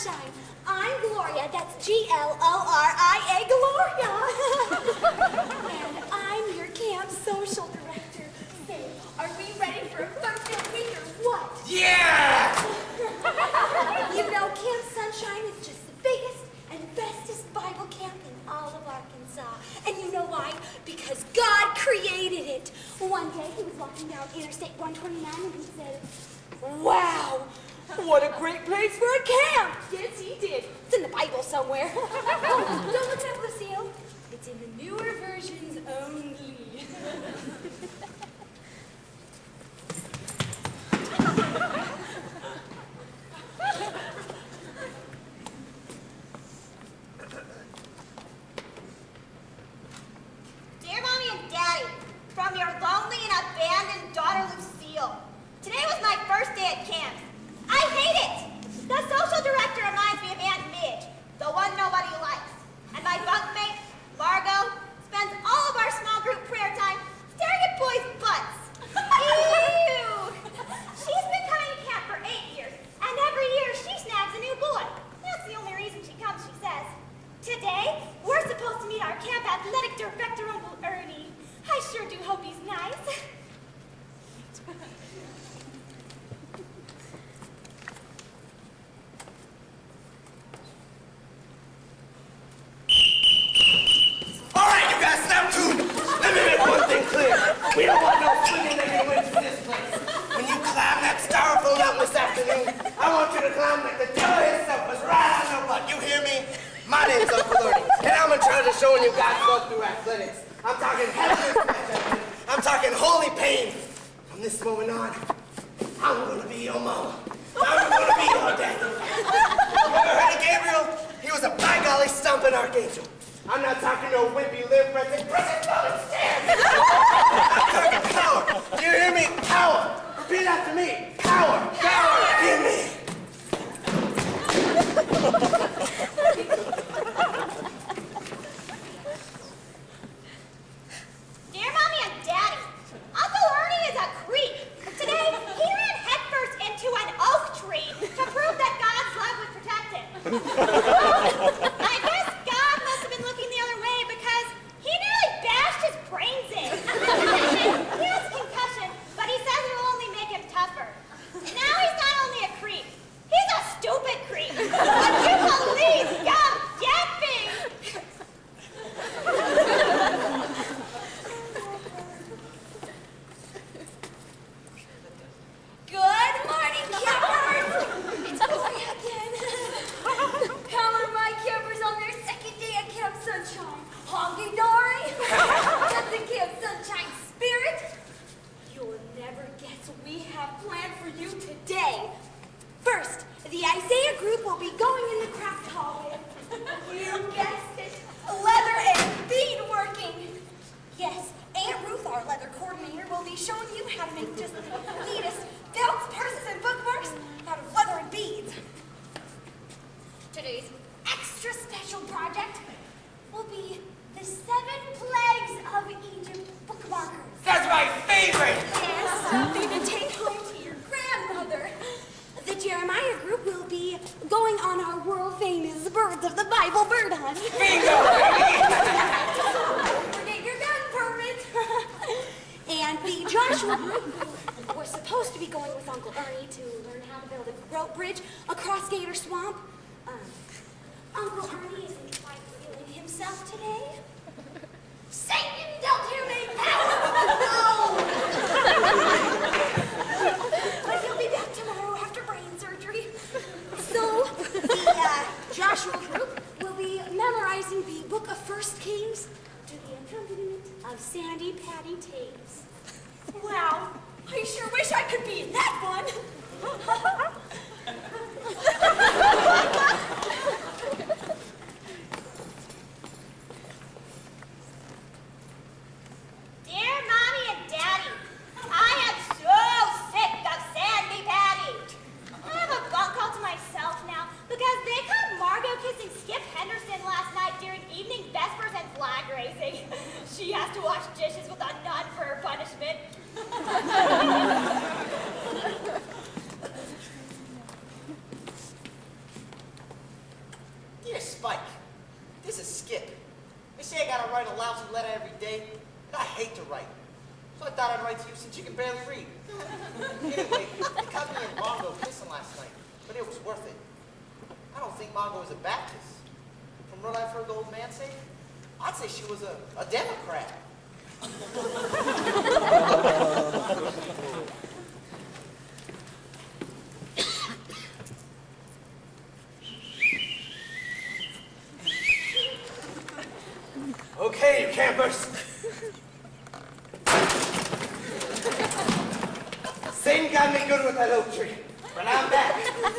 Sunshine. I'm Gloria, that's Gloria, Gloria. And I'm your camp social director. Say, are we ready for a fun-filled week or what? Yeah! You know, Camp Sunshine is just the biggest and bestest Bible camp in all of Arkansas. And you know why? Because God created it. One day he was walking down Interstate 129 and he said, "Wow, what a great place for a camp!" Yes, he did. It's in the Bible somewhere. Oh, don't look it up, Lucille. It's in the newer versions only. Dear Mommy and Daddy, from your lonely and abandoned daughter Lucille. Today was my first day at camp. I hate it! The social director reminds me of Aunt Midge, the one nobody likes. And my bunkmate, Margot, spends all of our small group prayer time staring at boys' butts. Ew! She's been coming to camp for 8 years, and every year she snags a new boy. That's the only reason she comes, she says. Today, we're supposed to meet our camp athletic director, Uncle Ernie. I sure do hope he's nice. All right, you guys, snap to. Let me make one thing clear. We don't want no swinging negative winds in this place. When you climb that styrofoam mountain this afternoon, I want you to climb like the devil himself was right on your butt. You hear me? My name's Uncle Ernie, and I'm in charge of showing you God's love through athletics. I'm talking heavenly. I'm talking holy pain. From this moment on, I'm gonna be your mama. I'm gonna be your daddy. You ever heard of Gabriel? He was a by golly stomping archangel. I'm not talking no wimpy live pressing stand. I'm talking power. Do you hear me? Power. Repeat after me. Power. Power. Give me. Dear Mommy and Daddy, Uncle Ernie is a creep. Today, he ran headfirst into an oak tree to prove that God's love would protect him. I guess God must have been looking the other way because he nearly bashed his brains in. He has a concussion, but he says it'll only make him tougher. Now he's not only a creep, he's a stupid creep. Would you please come get me? Good morning, campers! It's Gloria again. How are my campers on their second day at Camp Sunshine? Honky-dory? Doesn't Camp Sunshine spirit? You'll never guess what we have planned for you today. First, the Isaiah group will be going in the craft hall with, you guessed it, leather and beadworking. Yes, Aunt Ruth, our leather coordinator, will be showing you how to make just the neatest belts, purses, and bookmarks out of leather and beads. Today's extra special project will be the 7 plagues of Egypt bookmarkers. That's my favorite. Yes, something to take home to your grandmother. The Jeremiah group will be going on our world-famous Birds of the Bible bird hunt. Bingo, Don't forget your gun permit. And the Joshua group, we're supposed to be going with Uncle Ernie to learn how to build a rope bridge across Gator Swamp. Uncle Ernie isn't quite feeling himself today. Satan dealt him a power but he'll be back tomorrow after brain surgery. So, the Joshua group will be memorizing the Book of 1 Kings to the accompaniment of Sandy Patty tapes. Wow, I sure wish I could be in that one. Dear Mommy and Daddy, I am so sick of Sandy Patty. I have a bunk all to myself now because they caught Margot kissing Skip Henderson last night during evening vespers and flag racing. She has to wash dishes with a nun for her punishment. lousy letter every day, and I hate to write. So I thought I'd write to you since you can barely read. Anyway, it caught me and Margot kissing last night, but it was worth it. I don't think Margot is a Baptist. From what I've heard the old man say, I'd say she was a Democrat. Okay, you campers. Satan got me good with that oak tree, but I'm back.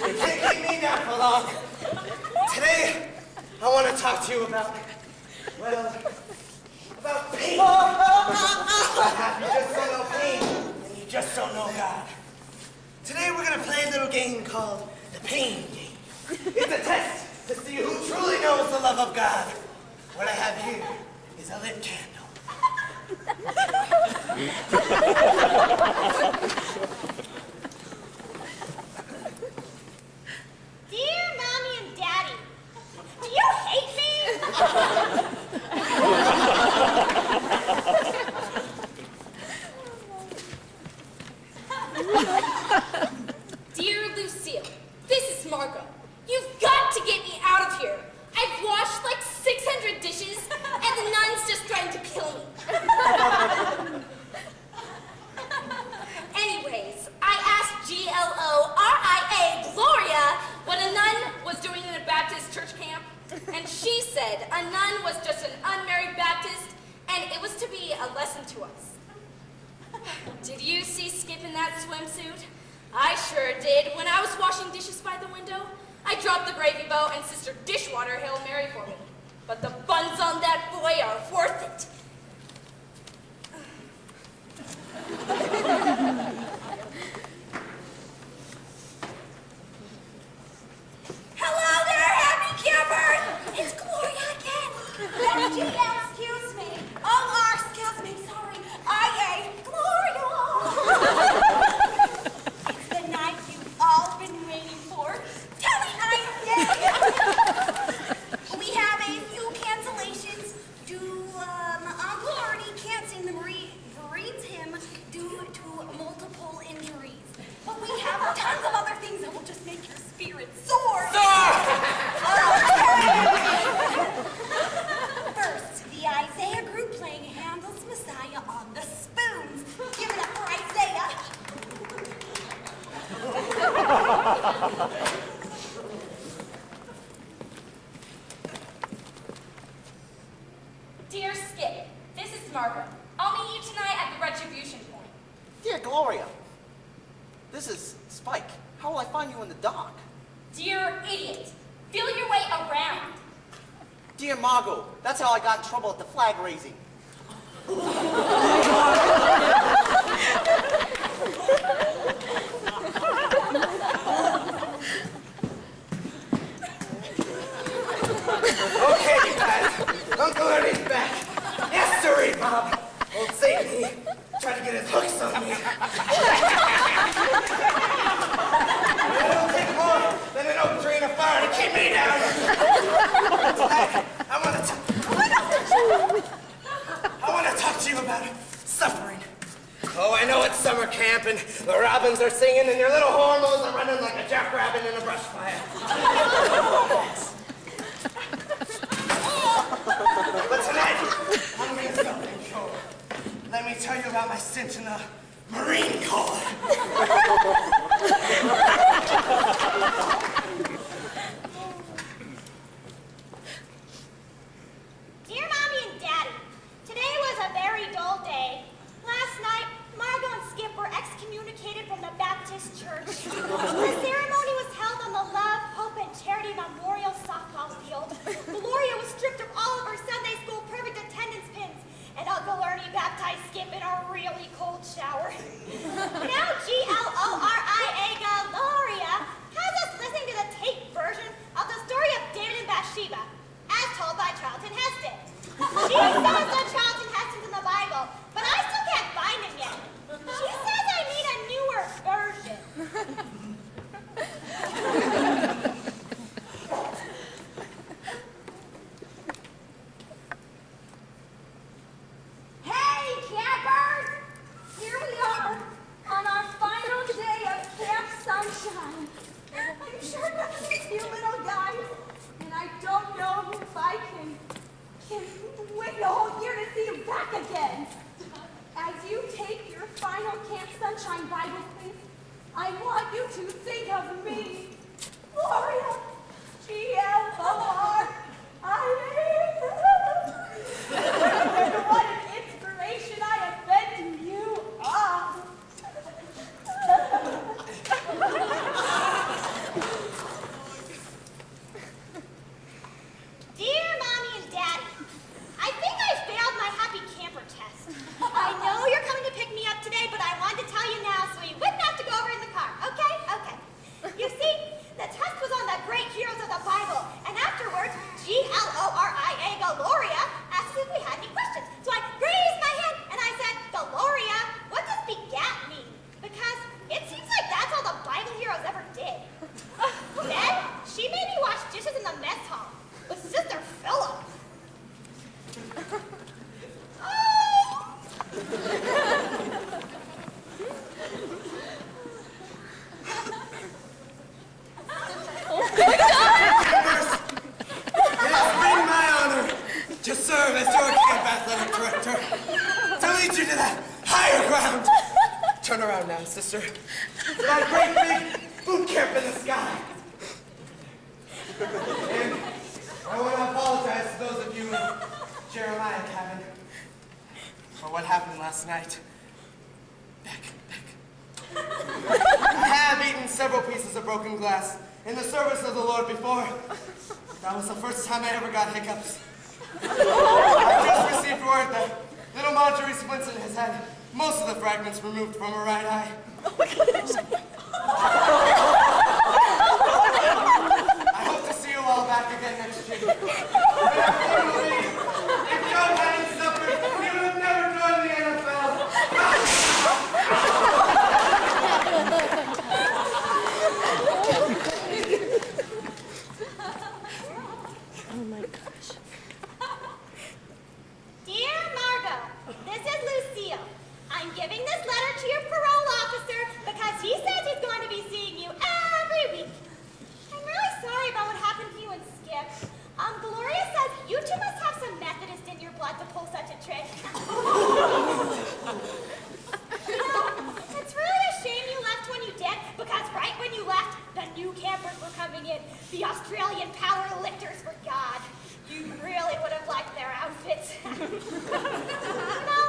You can't keep me down for long. Today, I want to talk to you about, well, about pain. You just don't know pain, and you just don't know God. Today, we're going to play a little game called the Pain Game. It's a test to see who truly knows the love of God. What I have here is a lit candle. Dear Mommy and Daddy, do you hate me? Dear Lucille, this is Margot. You've got to get me out of here. I've washed like 600 dishes, and the nun's just trying to kill me. Anyways, I asked Gloria Gloria what a nun was doing in a Baptist church camp, and she said a nun was just an unmarried Baptist, and it was to be a lesson to us. Did you see Skip in that swimsuit? I sure did. When I was washing dishes by the window, I dropped the gravy boat and Sister Dishwater Hail Mary for me. But the buns on that boy are worth it. Hello there, happy campers! It's Gloria again. Excuse me. Oh, excuse me, sorry. Gloria! It's the night you've all been waiting for. Telly night! We have a few cancellations. Uncle Artie can't sing the Marines hymn due to multiple injuries. But we have tons of other things that will just make your spirits soar. First, the Isaiah group playing Handel's Messiah on the spoons. Give it up for Isaiah. Dear Skip, this is Margaret. I'll meet you tonight at the Retribution Point. Dear Gloria, this is Spike. How will I find you in the dark? Dear idiot, feel your way around. Dear Margot, that's how I got in trouble at the flag raising. Okay, you guys. Uncle Ernie's back. Yes, sirree, Bob. Old Satan, tried to get his hooks on me. It don't take more than an oak tree and a fire to keep me down. Tonight, I want to talk to you about suffering. Oh, I know it's summer camp and the robins are singing and your little hormones are running like a jackrabbit in a brush fire. But tonight, I'm going to something cool. Let me tell you about my stint in the Marine Corps. Dear Mommy and Daddy, today was a very dull day. Last night, Margot and Skip were excommunicated from the Baptist Church. The ceremony was held on the Love, Hope, and Charity Memorial softball field. Gloria was stripped of all of her Sunday school perfect attendance pins, and Uncle Ernie baptized Skip in a really cold shower. Now Gloria has us listening to the tape version of the story of David and Bathsheba, as told by Charlton Heston. She says that Charlton Heston's in the Bible, but I still can't find him yet. She says I need a newer version. I want you to think of me, Gloria, G-L-O-R-I-A. What an inspiration I have been to you all. Dear Mommy and Daddy, I think I failed my happy camper test. I know you're coming to pick me up today, but I wanted to tell you now so we wouldn't have to go over in the car, okay? Okay. You see, the test was on the great heroes of the Bible, and afterwards, G-L-O-R-I-A, Gloria, asked if we had any questions. So I raised my hand and I said, Gloria, what does begat mean? Because it seems like that's all the Bible heroes ever did. Then, she made me wash dishes in the mess hall with Sister Philip. It has been my honor to serve as your camp athletic director, to lead you to that higher ground. Turn around now, sister. To that great big boot camp in the sky. And I want to apologize to those of you in Jeremiah cabin for what happened last night. Beck. I have eaten several pieces of broken glass in the service of the Lord before. That was the first time I ever got hiccups. I just received word that little Marjorie Swinson has had most of the fragments removed from her right eye. I hope to see you all back again next year. But unfortunately, if Joe hadn't suffered, he would have never joined the NFL. Oh my gosh. Dear Margot, this is Lucille. I'm giving this letter to your parole officer because he says he's going to be seeing you every week. I'm really sorry about what happened to you and Skip. Gloria says you two must have some Methodist in your blood to pull such a trick. It's really a shame you left when you did, because right when you left, the new campers were coming in. The Australian power lifters for God. You really would have liked their outfits. You know,